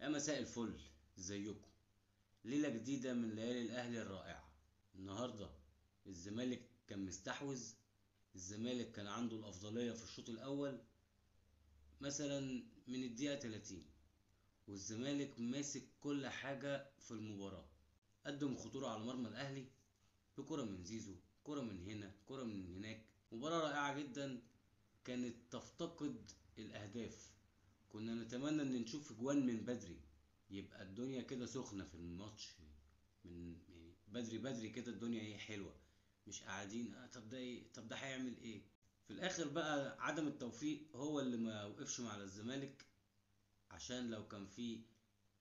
يا مساء الفل، ازيكم؟ ليلة جديدة من ليالي الأهلي الرائعة. النهاردة الزمالك كان مستحوذ. الزمالك كان عنده الأفضلية في الشوط الأول مثلا من الدقيقة 30، والزمالك ماسك كل حاجة في المباراة. قدم خطورة على مرمى الأهلي بكرة من زيزو، كرة من هنا، كرة من هناك. مباراة رائعة جدا، كانت تفتقد الأهداف. كنا نتمنى ان نشوف جوان من بدري، يبقى الدنيا كده سخنة في الماتش من يعني بدري بدري كده، الدنيا ايه حلوة. مش قاعدين طب ده ايه، طب ده هيعمل ايه. في الاخر بقى عدم التوفيق هو اللي ما وقفش مع الزمالك، عشان لو كان في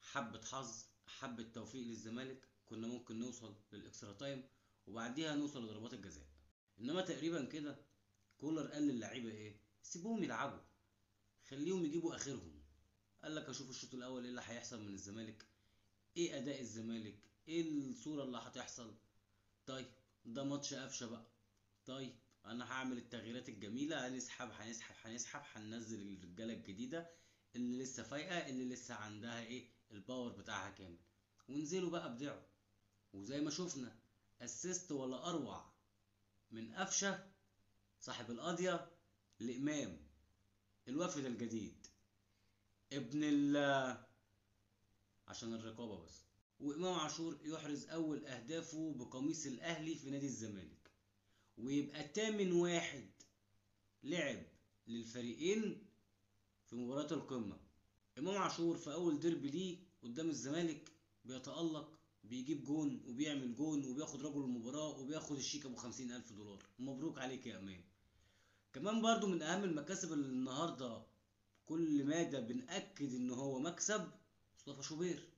حبة حظ، حبة توفيق للزمالك، كنا ممكن نوصل للاكسترا تايم وبعديها نوصل لضربات الجزاء. انما تقريبا كده كولر قال للعيبة ايه، سيبوهم يلعبوا، خليهم يجيبوا اخرهم. قال لك اشوف الشوط الاول ايه اللي هيحصل من الزمالك، ايه اداء الزمالك، ايه الصورة اللي هتحصل. طيب ده ماتش قفشه بقى. طيب انا هعمل التغييرات الجميلة، هنسحب هننزل الرجالة الجديدة اللي لسه فايقة، اللي لسه عندها ايه الباور بتاعها كامل، ونزلوا بقى ابدعوا. وزي ما شفنا، اسيست ولا اروع من قفشه صاحب القضية لامام الوافد الجديد ابن عشان الرقابة بس. وإمام عاشور يحرز أول أهدافه بقميص الأهلي في نادي الزمالك، ويبقى تامن واحد لعب للفريقين في مباراة القمة. إمام عاشور في أول ديربي ليه قدام الزمالك بيتألق، بيجيب جون وبيعمل جون وبياخد رجل المباراة وبياخد الشيك أبو 50,000 دولار. مبروك عليك يا إمام. كمان برضو من أهم المكاسب اللي النهاردة كل مادة بنأكد إن هو مكسب، مصطفى شوبير.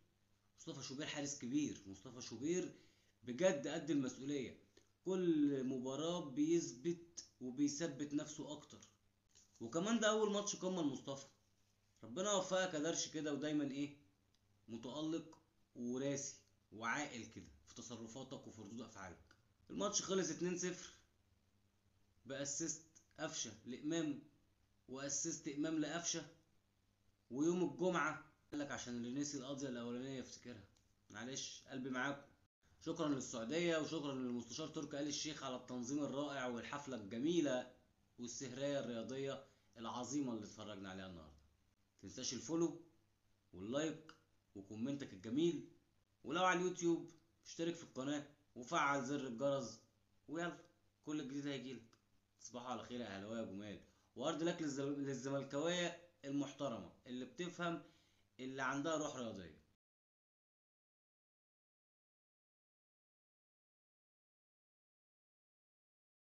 مصطفى شوبير حارس كبير، مصطفى شوبير بجد قد المسؤولية. كل مباراة بيثبت وبيثبت نفسه اكتر. وكمان ده اول ماتش قمة لمصطفى. ربنا يوفقك يا درش كده، ودايما ايه متألق وراسي وعاقل كده في تصرفاتك وفي ردود افعالك. الماتش خلص 2-0 باسيست قفشه لامام، واسيست امام لقفشه. ويوم الجمعة قال لك عشان اللي نسي القضية الأولانية يفتكرها. معلش قلبي معاكم. شكرا للسعودية وشكرا للمستشار تركي آل الشيخ على التنظيم الرائع والحفلة الجميلة والسهرية الرياضية العظيمة اللي اتفرجنا عليها النهاردة. متنساش الفولو واللايك وكومنتك الجميل، ولو على اليوتيوب اشترك في القناة وفعل زر الجرس، ويلا كل الجديد هيجيلك. تصبحوا على خير يا اهلاويه يا جمال. وارض لك للزملكاويه المحترمه اللي بتفهم، اللي عندها روح رياضيه.